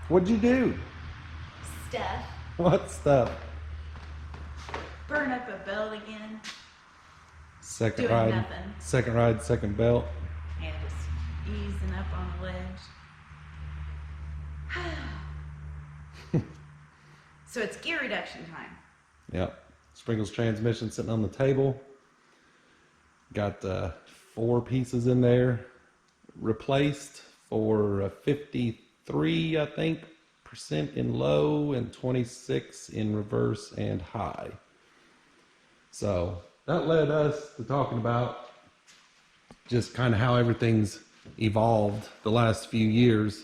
What'd you do? Stuff. What stuff? Burn up a belt again. Second Doing ride. nothing. Second ride, second belt. And just easing up on the ledge. So it's gear reduction time. Yep. Sprinkles transmission sitting on the table. Got 4 pieces in there replaced for 53, I think, percent in low and 26 in reverse and high. So that led us to talking about just kind of how everything's evolved the last few years.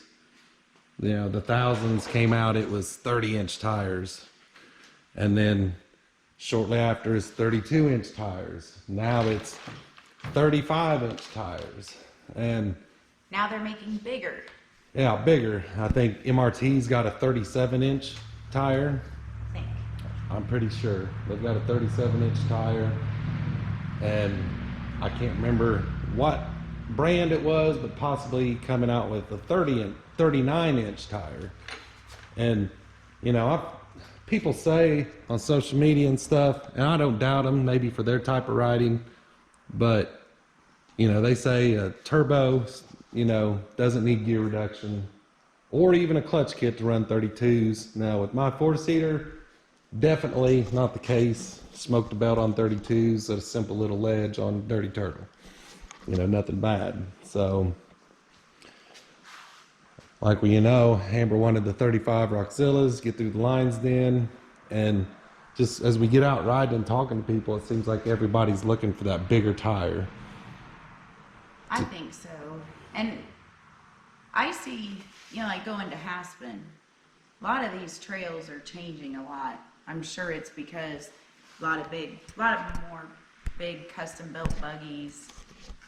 You know, the thousands came out, it was 30-inch tires. And then shortly after it's 32-inch tires. Now it's 35-inch tires. And Now they're making bigger. yeah, bigger. I think MRT's got a 37-inch tire. I think. I'm pretty sure. They've got a 37-inch tire. And I can't remember what brand it was, but possibly coming out with a 39-inch tire. And, you know, people say on social media and stuff, and I don't doubt them, maybe for their type of riding, but, you know, they say a turbo, you know, doesn't need gear reduction or even a clutch kit to run 32s. Now, with my 4-seater, definitely not the case. Smoked a belt on 32s at a simple little ledge on Dirty Turtle. You know, nothing bad. So, like you know, Amber wanted the 35 Roxillas, get through the lines then. And just as we get out riding and talking to people, it seems like everybody's looking for that bigger tire. I think so. And I see, you know, like going to Haspen, a lot of these trails are changing a lot. I'm sure it's because a lot of more big custom built buggies,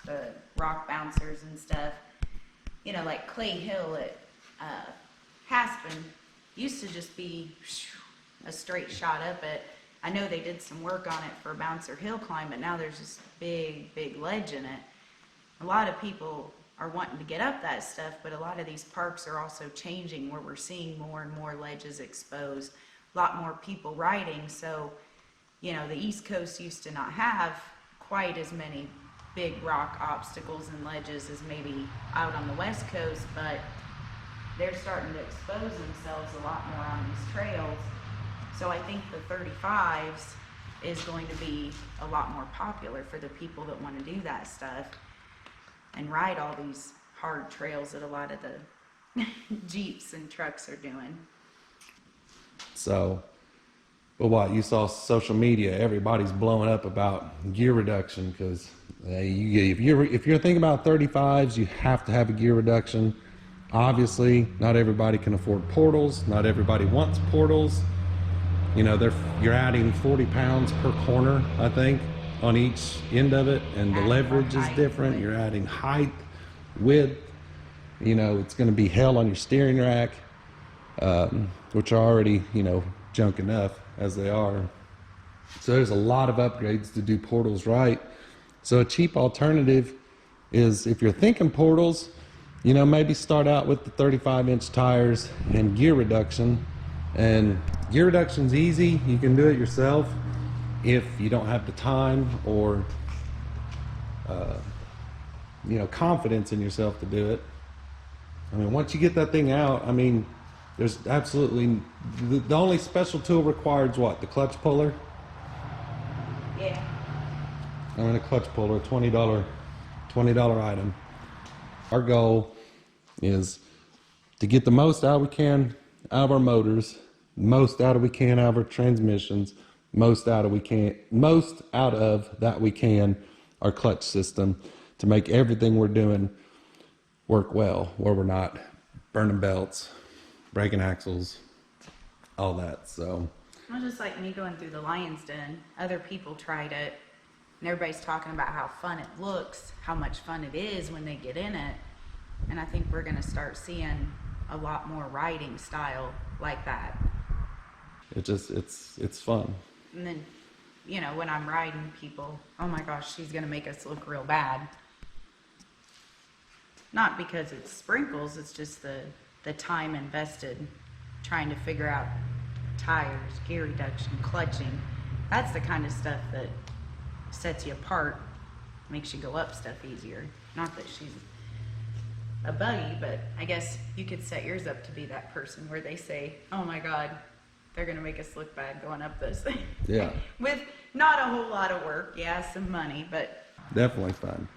the rock bouncers and stuff. You know, like Clay Hill at Haspen used to just be a straight shot up it. I know they did some work on it for a bouncer hill climb, but now there's this big ledge in it. A lot of people are wanting to get up that stuff, but a lot of these parks are also changing where we're seeing more and more ledges exposed, a lot more people riding. So, you know, the East Coast used to not have quite as many big rock obstacles and ledges as maybe out on the West Coast, but they're starting to expose themselves a lot more on these trails. So I think the 35s is going to be a lot more popular for the people that want to do that stuff and ride all these hard trails that a lot of the Jeeps and trucks are doing. So, but what, you saw social media, everybody's blowing up about gear reduction because if you're thinking about 35s, you have to have a gear reduction. Obviously, not everybody can afford portals. Not everybody wants portals. You know, you're adding 40 pounds per corner, I think, on each end of it, and the leverage is different. You're adding height, width. You know, it's going to be hell on your steering rack, which are already, you know, junk enough as they are. So there's a lot of upgrades to do portals right. So a cheap alternative is, if you're thinking portals, you know, maybe start out with the 35-inch tires and gear reduction. And gear reduction's easy. You can do it yourself if you don't have the time or you know, confidence in yourself to do it. I mean, once you get that thing out, I mean, there's absolutely the only special tool required is what? The clutch puller? Yeah. I mean, a clutch puller, $20 item. Our goal is to get the most out we can out of our motors, most out of we can out of our transmissions, most out of that we can our clutch system, to make everything we're doing work well, where we're not burning belts, breaking axles, all that. So, Well, just like me going through the Lion's Den, other people tried it, and everybody's talking about how fun it looks, how much fun it is when they get in it. And I think we're going to start seeing a lot more riding style like that. it's fun. And then, you know, when I'm riding people, oh my gosh, she's going to make us look real bad. Not because it's sprinkles, it's just the the time invested trying to figure out tires, gear reduction, clutching. That's the kind of stuff that sets you apart, makes you go up stuff easier. Not that she's a buggy, but I guess you could set yours up to be that person where they say, oh my God, they're gonna make us look bad going up this thing. Yeah. With not a whole lot of work, yeah, some money, but Definitely fun.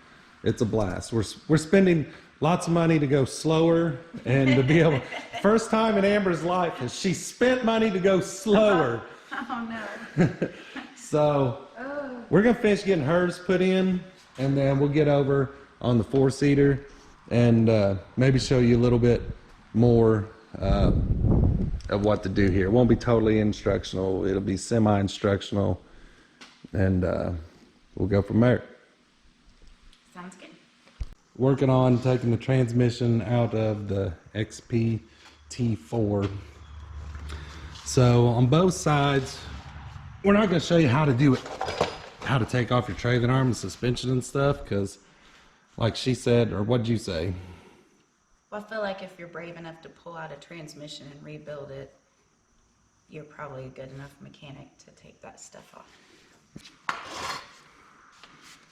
It's a blast. We're spending lots of money to go slower and to be able. First time in Amber's life is she spent money to go slower. oh no. So we're gonna finish getting hers put in, and then we'll get over on the 4-seater and maybe show you a little bit more of what to do here. It won't be totally instructional. It'll be semi-instructional, and we'll go from there. Sounds good. Working on taking the transmission out of the XP-T4. So on both sides, we're not going to show you how to do it, how to take off your trailing arm and suspension and stuff, because like she said, or what did you say? Well, I feel like if you're brave enough to pull out a transmission and rebuild it, you're probably a good enough mechanic to take that stuff off.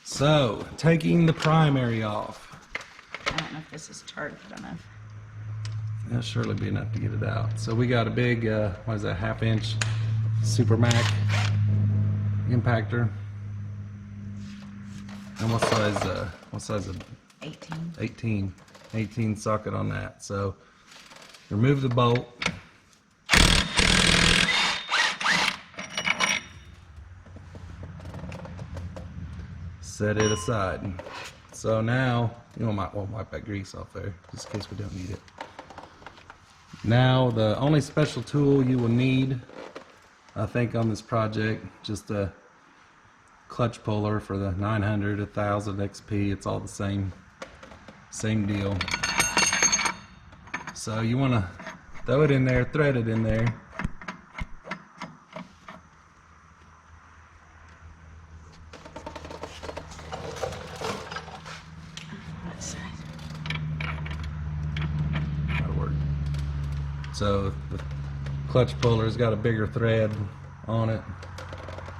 So, taking the primary off. I don't know if this is charged enough. That'll surely be enough to get it out. So we got a big, what is that, 1/2-inch Super Mac impactor. And what size of 18. 18 socket on that. So remove the bolt. Set it aside. So now, you know, might want to wipe that grease off there, just in case we don't need it. Now, the only special tool you will need, I think, on this project, just a clutch puller for the 900, 1000 XP. It's all the same deal. So you want to throw it in there, thread it in there. That'll work. So the clutch puller's got a bigger thread on it.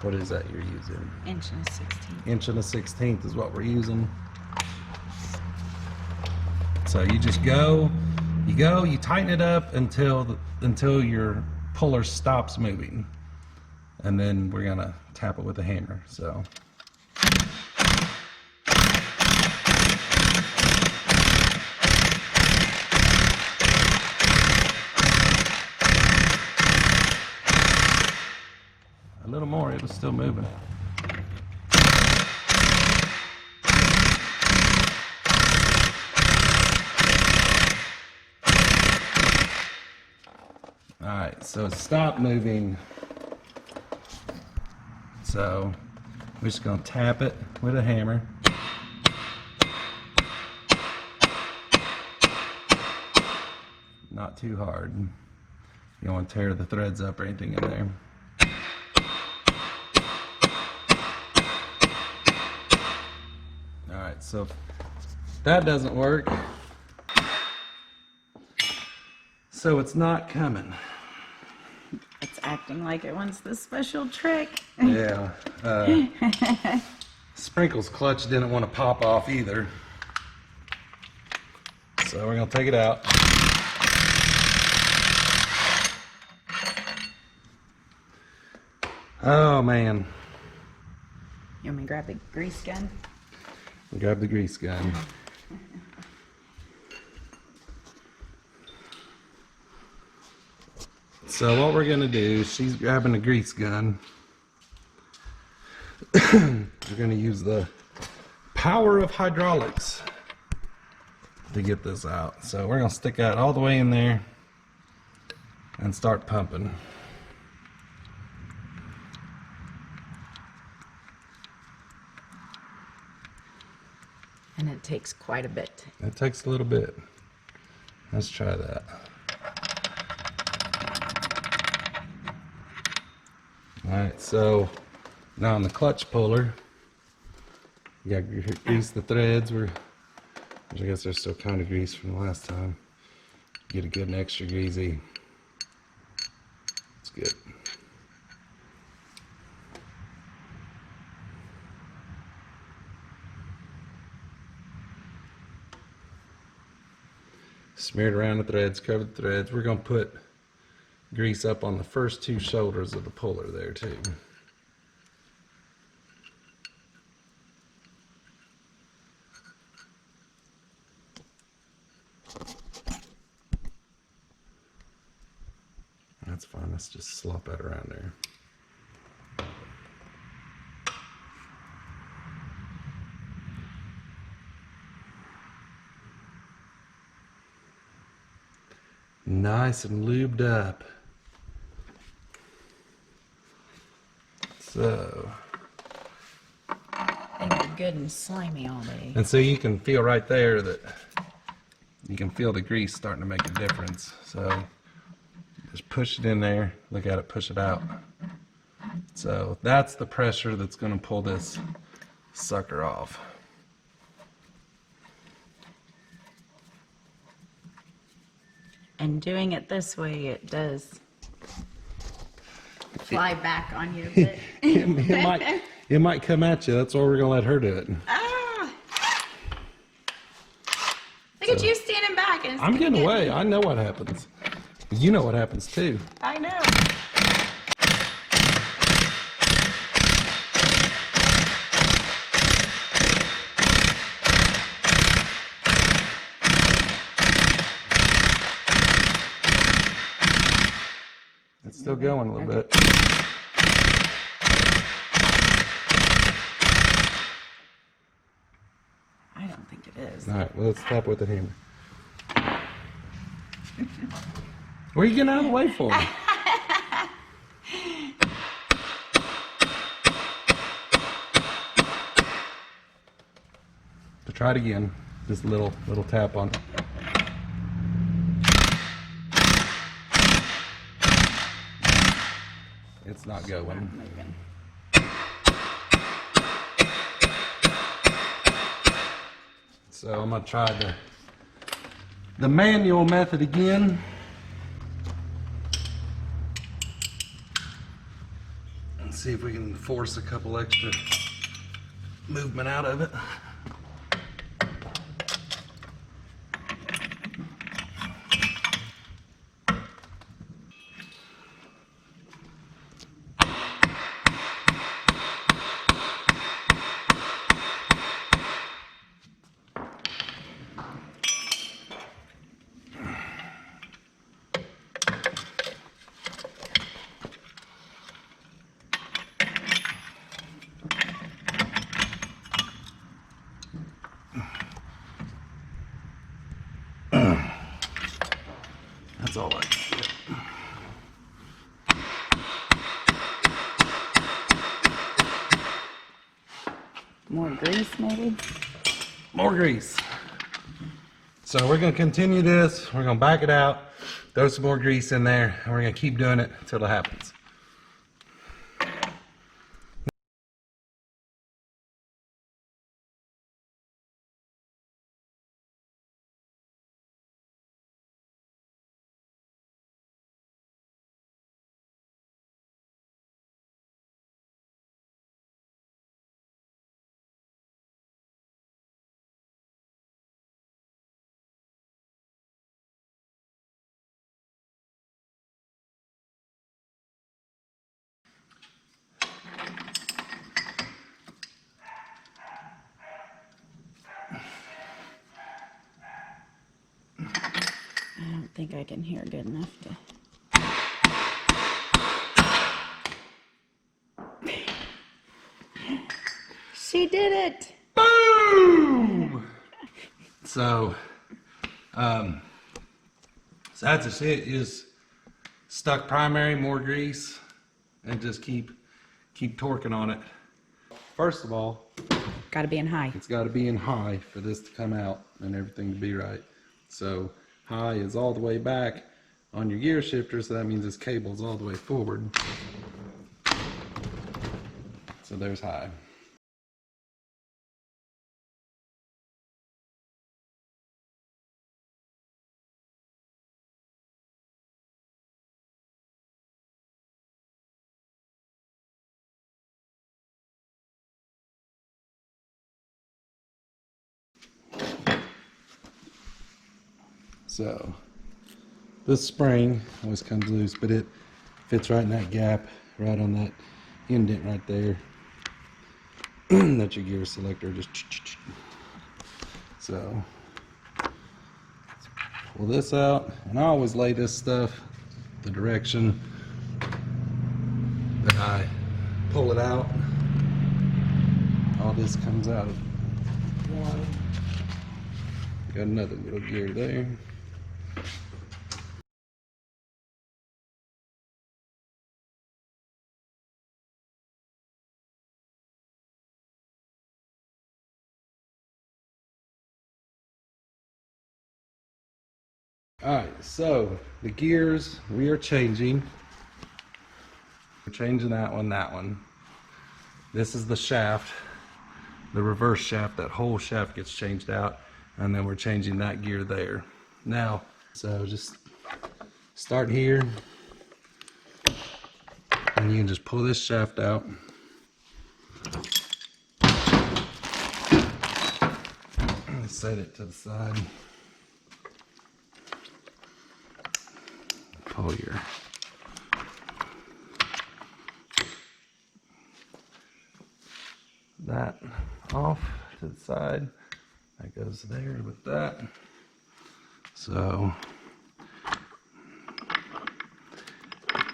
What is that you're using? 1/16 is what we're using. So you just you tighten it up until your puller stops moving, and then we're gonna tap it with a hammer. So. A little more, it was still moving. Alright, so it stopped moving. So we're just going to tap it with a hammer. Not too hard. You don't want to tear the threads up or anything in there. Alright, so if that doesn't work, so it's not coming. It's acting like it wants this special trick. Yeah. Sprinkle's clutch didn't want to pop off either. So we're going to take it out. Oh man. You want me to grab the grease gun? Grab the grease gun. So what we're gonna do, she's grabbing the grease gun. We're gonna use the power of hydraulics to get this out. So we're gonna stick that all the way in there and start pumping. And it takes quite a bit. It takes a little bit. Let's try that. Alright, so now on the clutch puller, you got to grease the threads. I guess they're still kind of greased from the last time. Get it good and extra greasy. It's good. Smear it around the threads, cover the threads. We're going to put grease up on the first two shoulders of the puller there too. That's fine. Let's just slop that around there. Nice and lubed up. So, And you're good and slimy all day. and so you can feel right there that you can feel the grease starting to make a difference. So just push it in there, look at it, push it out. So that's the pressure that's going to pull this sucker off. And doing it this way, it does fly back on you a bit. it might come at you. That's why we're going to let her do it. Ah! Look at you standing back. And it's I'm getting good. away. I know what happens. You know what happens too. I know. It's still going a little bit. I don't think it is. All right, well, let's tap with the hammer. Where are you getting out of the way for? To try it again, just a little tap on. It's not going. Moving. So I'm gonna try the manual method again. And see if we can force a couple extra movement out of it. That's all I can get. More grease, maybe? More grease. So we're going to continue this. We're going to back it out, throw some more grease in there, and we're going to keep doing it until it happens. I don't think I can hear good enough to. She did it! Boom! So that's just it. Is stuck primary, more grease, and just keep torquing on it. First of all, Gotta be in high. it's got to be in high for this to come out and everything to be right. So high is all the way back on your gear shifter, so that means this cable's all the way forward. So there's high. So this spring always comes loose, but it fits right in that gap, right on that indent right there. That's your gear selector. Just so pull this out, and I always lay this stuff the direction that I pull it out. All this comes out of one. Got another little gear there. Alright, so the gears we are changing. We're changing that one. This is the shaft, the reverse shaft. That whole shaft gets changed out, and then we're changing that gear there. Now, so just start here, and you can just pull this shaft out. Set it to the side. Pull your that off to the side. That goes there with that. So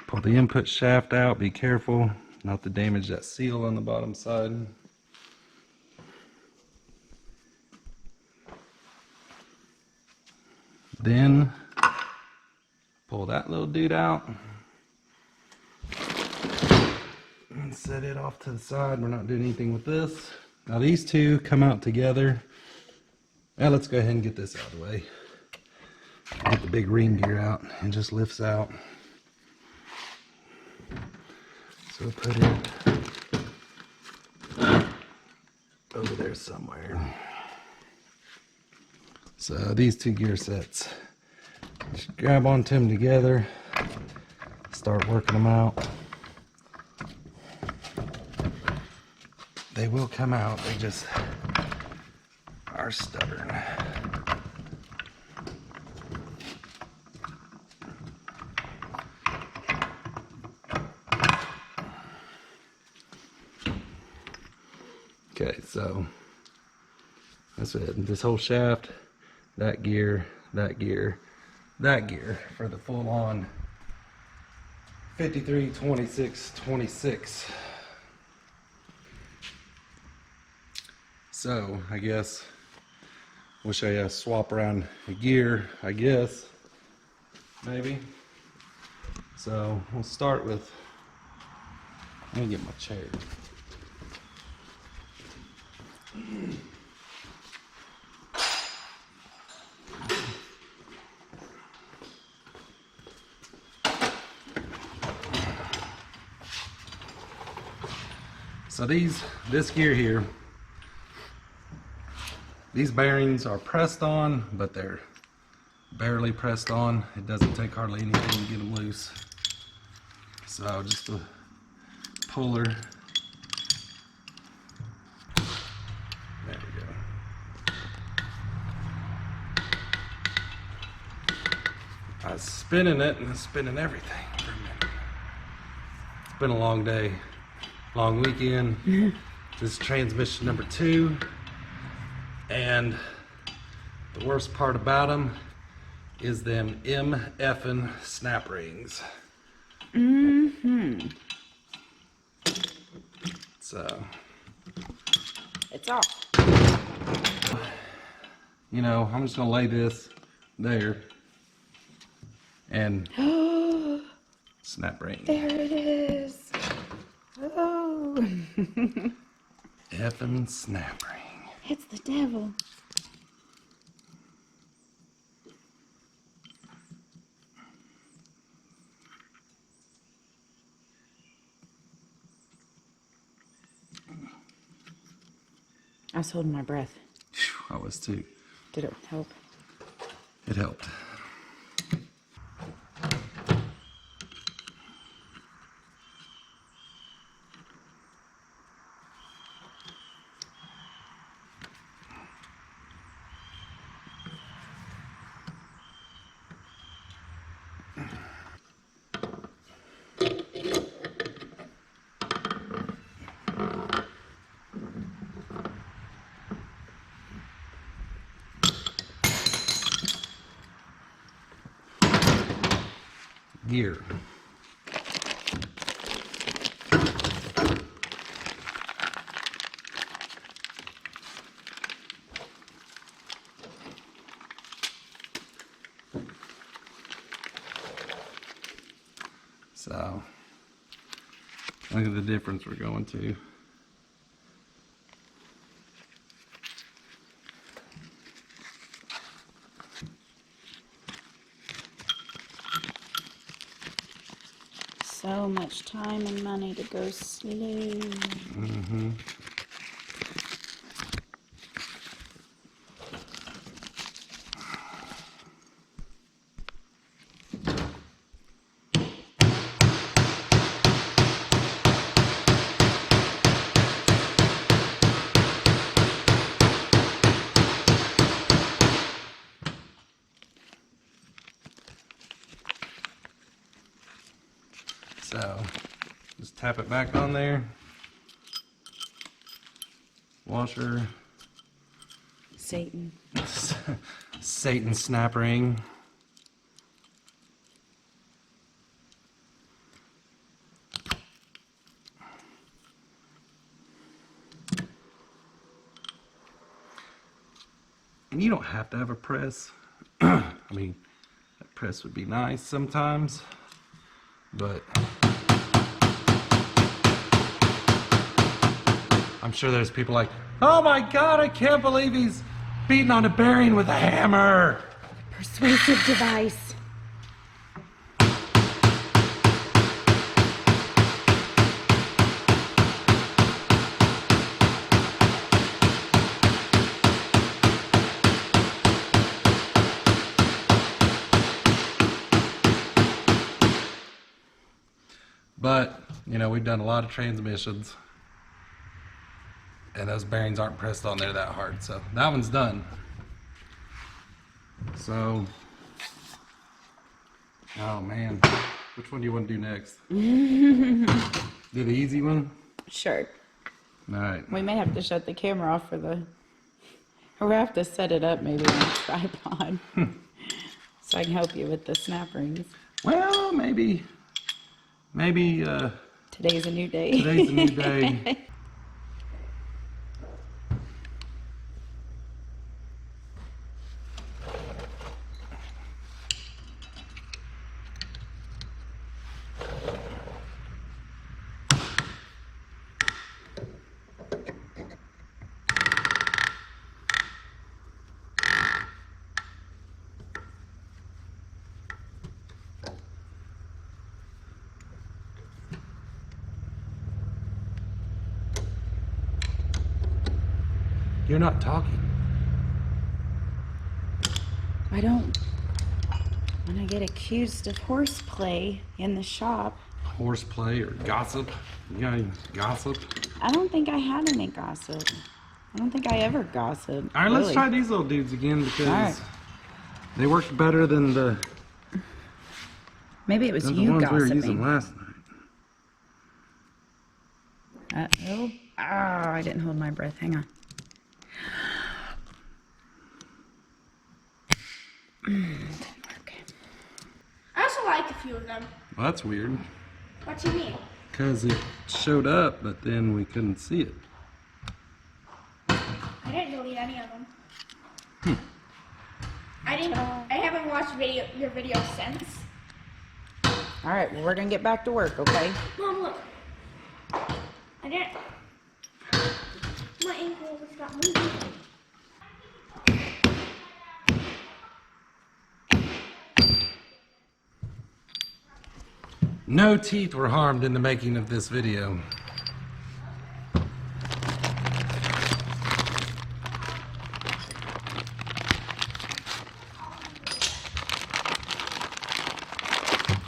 pull the input shaft out. Be careful not to damage that seal on the bottom side. Then pull that little dude out and set it off to the side. We're not doing anything with this. Now these two come out together. Now let's go ahead and get this out of the way. Get the big ring gear out. It just lifts out. So we'll put it over there somewhere. So these two gear sets, just grab onto them together, start working them out. They will come out, they just are stubborn. Okay, so that's it. This whole shaft, that gear, that gear, that gear for the full on 53, 26, 26. So I guess we'll show you a swap around the gear, I guess, maybe. So we'll start with, let me get my chair. So this gear here, these bearings are pressed on, but they're barely pressed on. It doesn't take hardly anything to get them loose. So just a puller. There we go. I was spinning it and spinning everything for a minute. It's been a long day, long weekend. This is transmission number 2. And the worst part about them is them MFing snap rings. So It's off. You know, I'm just gonna lay this there and snap ring. There it is. Oh. Effing snap ring. It's the devil. I was holding my breath. I was too. Did it help? It helped. gear. So, look at the difference we're going to. So much time and money to go slow. Mm-hmm. So, just tap it back on there. Washer. Satan. Satan snap ring. And you don't have to have a press. I mean, a press would be nice sometimes, but I'm sure there's people like, oh my God, I can't believe he's beating on a bearing with a hammer. Persuasive device. But, you know, we've done a lot of transmissions, and those bearings aren't pressed on there that hard. So that one's done. So, oh man, which one do you want to do next? Do the easy one? Sure. All right. We may have to shut the camera off for the... Or we have to set it up maybe on a tripod. So I can help you with the snap rings. Well, maybe Today's a new day. today's a new day. You're not talking. I don't want to get accused of horseplay in the shop. Horseplay or gossip? You got any gossip? I don't think I had any gossip. I don't think I ever gossiped. All right, let's really. try these little dudes again because All right. they worked better than the Maybe it was ones you we were using gossiping. last night. Oh, I didn't hold my breath. Hang on. Didn't work. I also like a few of them. Well, that's weird What do you mean? because it showed up, but then we couldn't see it. I didn't delete any of them. I haven't watched your video since. All right, well, we're going to get back to work, okay? Mom, look. I didn't. My ankle just got moved. No teeth were harmed in the making of this video.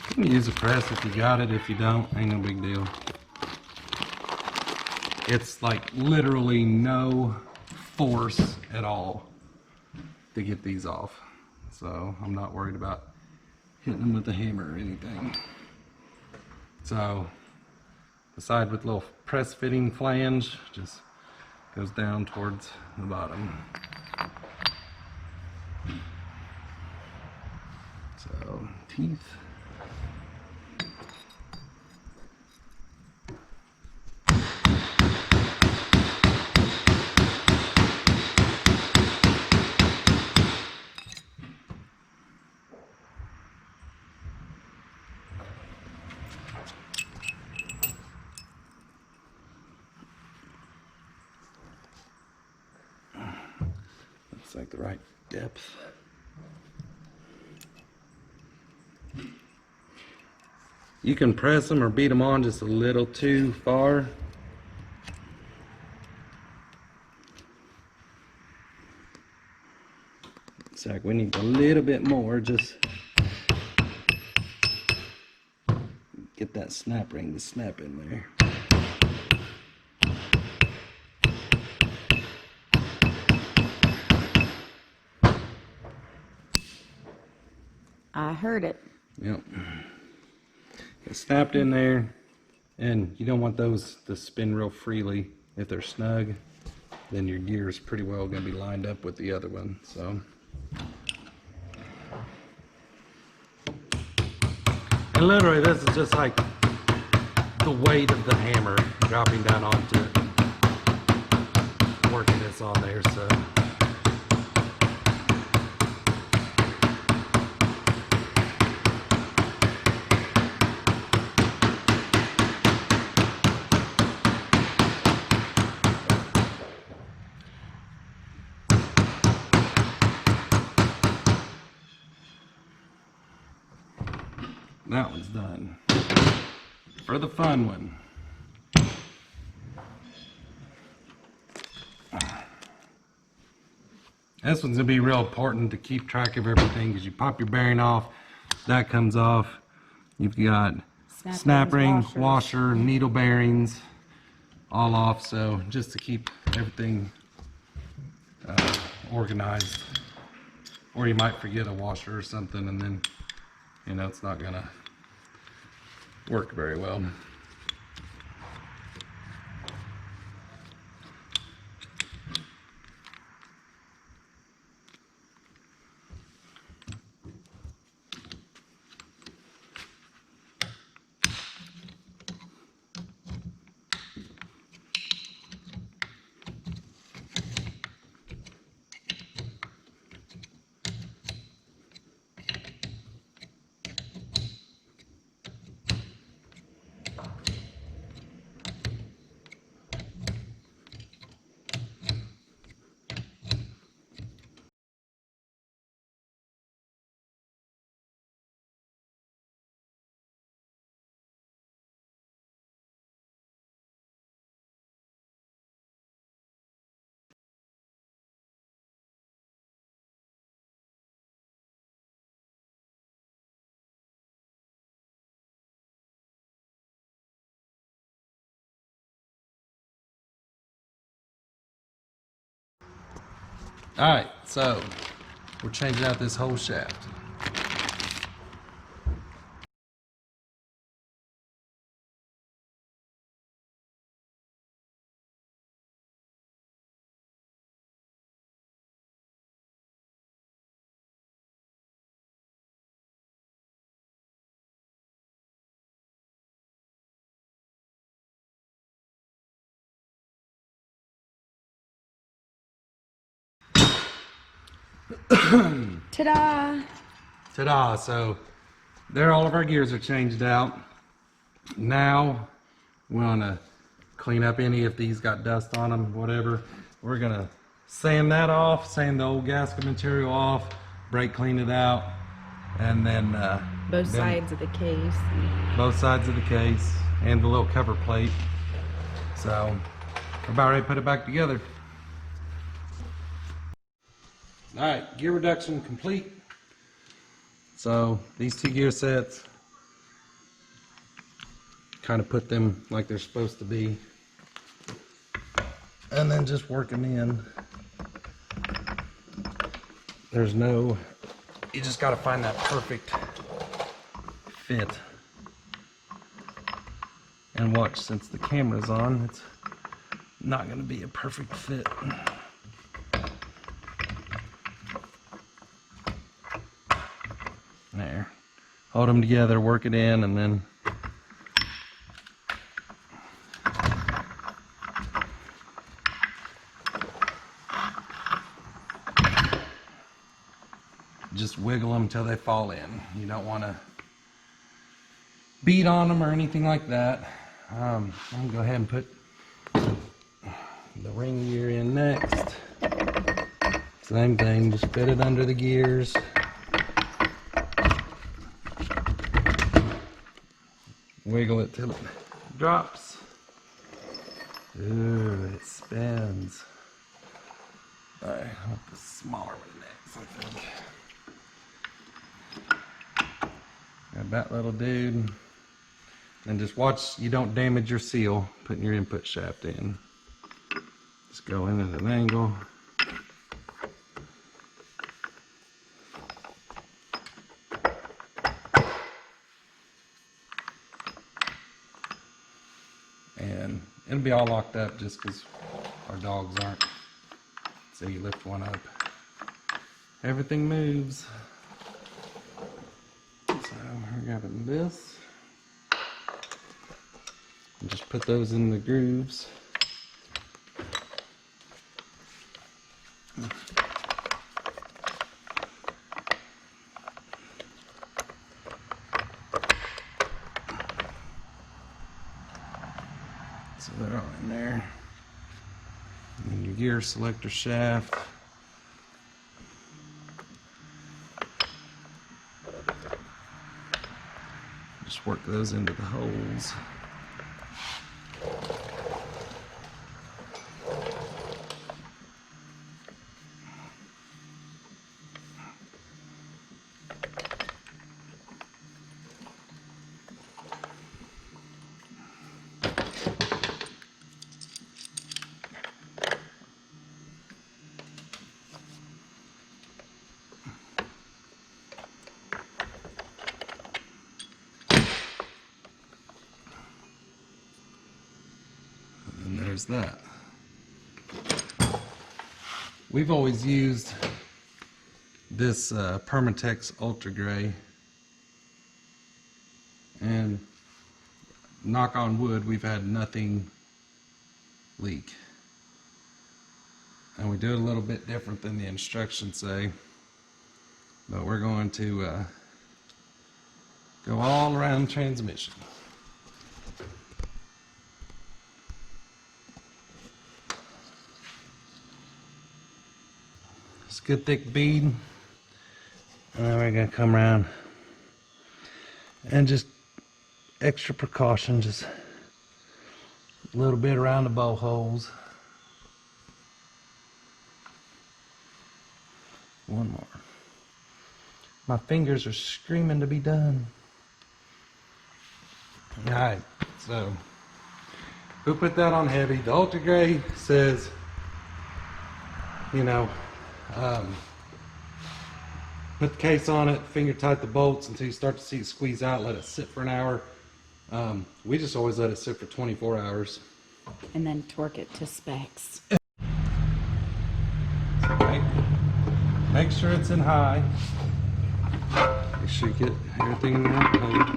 You can use a press if you got it. If you don't, ain't no big deal. It's like literally no force at all to get these off. So I'm not worried about hitting them with a hammer or anything. So the side with little press fitting flange just goes down towards the bottom. So teeth. Looks like the right depth. You can press them or beat them on just a little too far. Looks like we need a little bit more, just get that snap ring to snap in there. I heard it. Yep. It snapped in there, and you don't want those to spin real freely. If they're snug, then your gear is pretty well going to be lined up with the other one. So, and literally, this is just like the weight of the hammer dropping down onto it, working this on there. So. That one's done. For the fun one. This one's gonna be real important to keep track of everything, because you pop your bearing off, that comes off. You've got snap ring, washer, needle bearings, all off. So just to keep everything organized. Or you might forget a washer or something, and then, you know, it's not gonna work very well. Alright, so we're changing out this whole shaft. Ta-da! Ta-da! So there, all of our gears are changed out. Now we want to clean up any if these got dust on them, whatever. We're gonna sand that off, sand the old gasket material off, brake clean it out, and then Both sides of the case. both sides of the case and the little cover plate. So we're about ready to put it back together. All right, gear reduction complete. So these two gear sets, kind of put them like they're supposed to be, and then just working in. There's no, you just got to find that perfect fit. And watch, since the camera's on, it's not going to be a perfect fit. There. Hold them together, work it in, and then just wiggle them until they fall in. You don't want to beat on them or anything like that. I'm going to go ahead and put the ring gear in next. Same thing, just fit it under the gears. Wiggle it till it drops. Ooh, it spins. Alright, I want the smaller one next, I think. Got that little dude. And just watch you don't damage your seal putting your input shaft in. Just go in at an angle. And it'll be all locked up just because our dogs aren't. So you lift one up. Everything moves. So we're grabbing this. And just put those in the grooves. So they're all in there. And then your gear selector shaft. Just work those into the holes. And there's that. We've always used this Permatex Ultra Gray, and knock on wood, we've had nothing leak. And we do it a little bit different than the instructions say, but we're going to go all around the transmission. It's a good thick bead, and then we're going to come around and just extra precaution, just a little bit around the bow holes. One more. My fingers are screaming to be done. Alright, so we'll put that on heavy. The Ultra Gray says, you know, put the case on it, finger tight the bolts until you start to see it squeeze out, let it sit for an hour. We just always let it sit for 24 hours. And then torque it to specs. Okay. Make sure it's in high. Make sure you get everything in the right hole.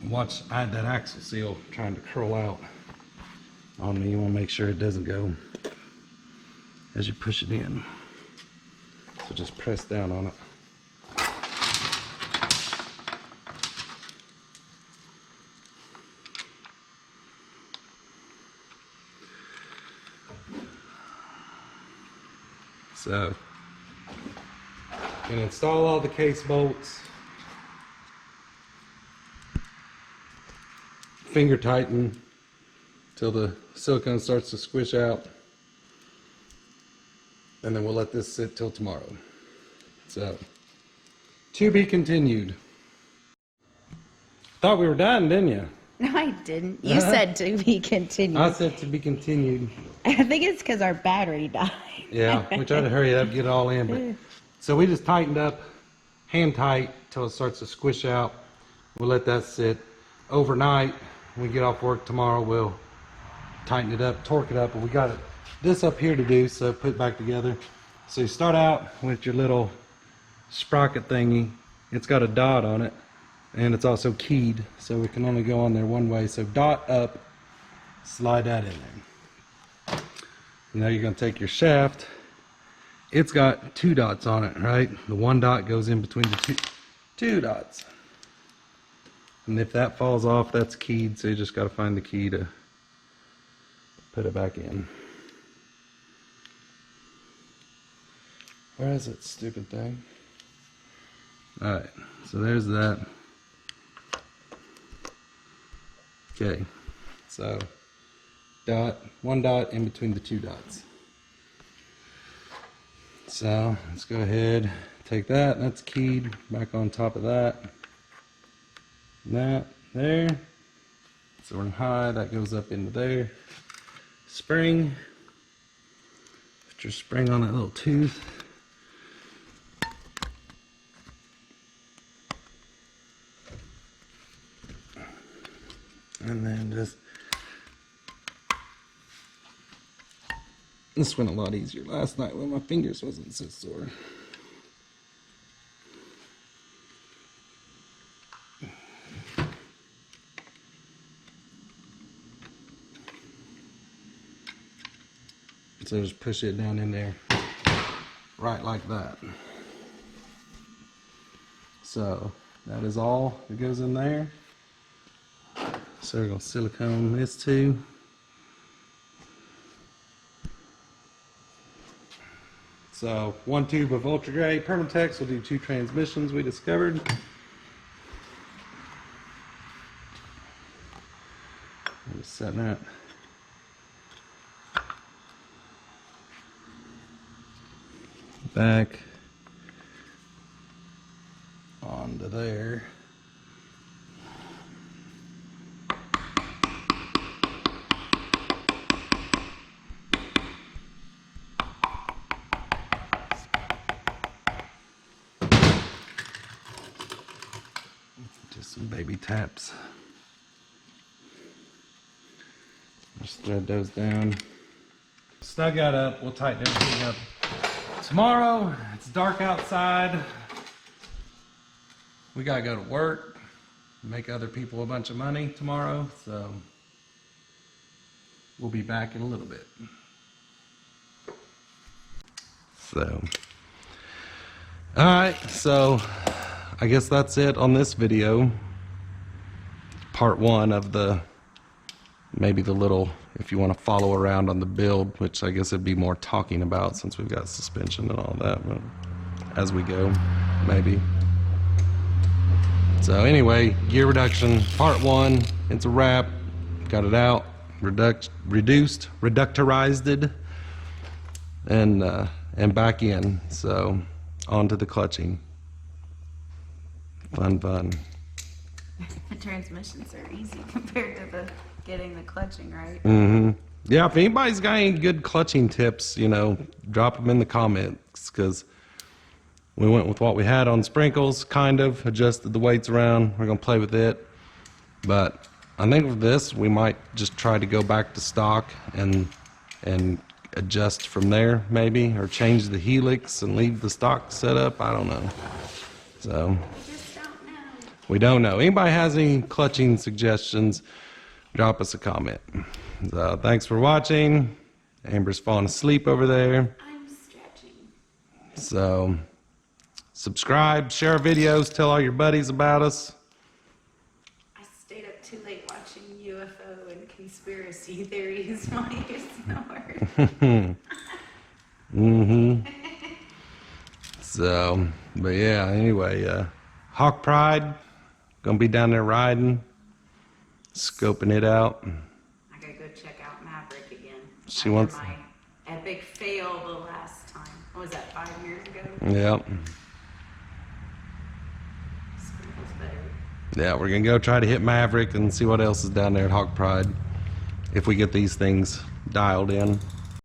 Watch, I had that axle seal trying to curl out on me. You want to make sure it doesn't go as you push it in. So just press down on it. So, you can install all the case bolts. Finger tighten till the silicone starts to squish out, and then we'll let this sit till tomorrow. So, to be continued. Thought we were done, didn't you? No, I didn't. You said to be continued. I said to be continued. I think it's because our battery died. Yeah, we tried to hurry up, get it all in, but so we just tightened up, hand tight till it starts to squish out. We'll let that sit overnight. When we get off work tomorrow, we'll tighten it up, torque it up, but we got this up here to do, so put it back together. So you start out with your little sprocket thingy. It's got a dot on it, and it's also keyed, so it can only go on there one way. So dot up, slide that in there. Now you're going to take your shaft. It's got 2 dots on it, right? The 1 dot goes in between the two dots. And if that falls off, that's keyed, so you just got to find the key to put it back in. Where is it, stupid thing? Alright, so there's that. Okay, so dot, 1 dot in between the 2 dots. So let's go ahead, take that, that's keyed, back on top of that. That there. So we're high, that goes up into there. Spring. Put your spring on that little tooth. And then just, this went a lot easier last night when my fingers wasn't so sore. So just push it down in there, right like that. So that is all that goes in there. So we're going to silicone this too. So 1 tube of ultra gray Permatex will do 2 transmissions we discovered. I'm just setting that. Back onto there. Just some baby taps. Just thread those down. Snug that up, we'll tighten everything up tomorrow. It's dark outside. We gotta go to work, make other people a bunch of money tomorrow, so we'll be back in a little bit. So, alright, so I guess that's it on this video. Part 1 of the, maybe the little, if you want to follow around on the build, which I guess it'd be more talking about since we've got suspension and all that, but as we go, maybe. So anyway, gear reduction, part 1, it's a wrap, got it out, reductorized, and back in. So on to the clutching. Fun. The transmissions are easy compared to the getting the clutching right. Mm-hmm. Yeah, if anybody's got any good clutching tips, you know, drop them in the comments, because we went with what we had on sprinkles, kind of adjusted the weights around. We're gonna play with it, but I think with this we might just try to go back to stock and adjust from there, maybe, or change the helix and leave the stock setup. I don't know. So Just don't know. we don't know. Anybody has any clutching suggestions? Drop us a comment. So thanks for watching. Amber's falling asleep over there. I'm stretching. So subscribe, share our videos, tell all your buddies about us. I stayed up too late watching UFO and conspiracy theories while you snored. Mm-hmm. So, but yeah, anyway, Hawk Pride, gonna be down there riding, scoping it out. I gotta go check out Maverick again. She After wants- my epic fail the last time. What was that, 5 years ago? Yep. Sprinkles better. Yeah, we're gonna go try to hit Maverick and see what else is down there at Hawk Pride, if we get these things dialed in.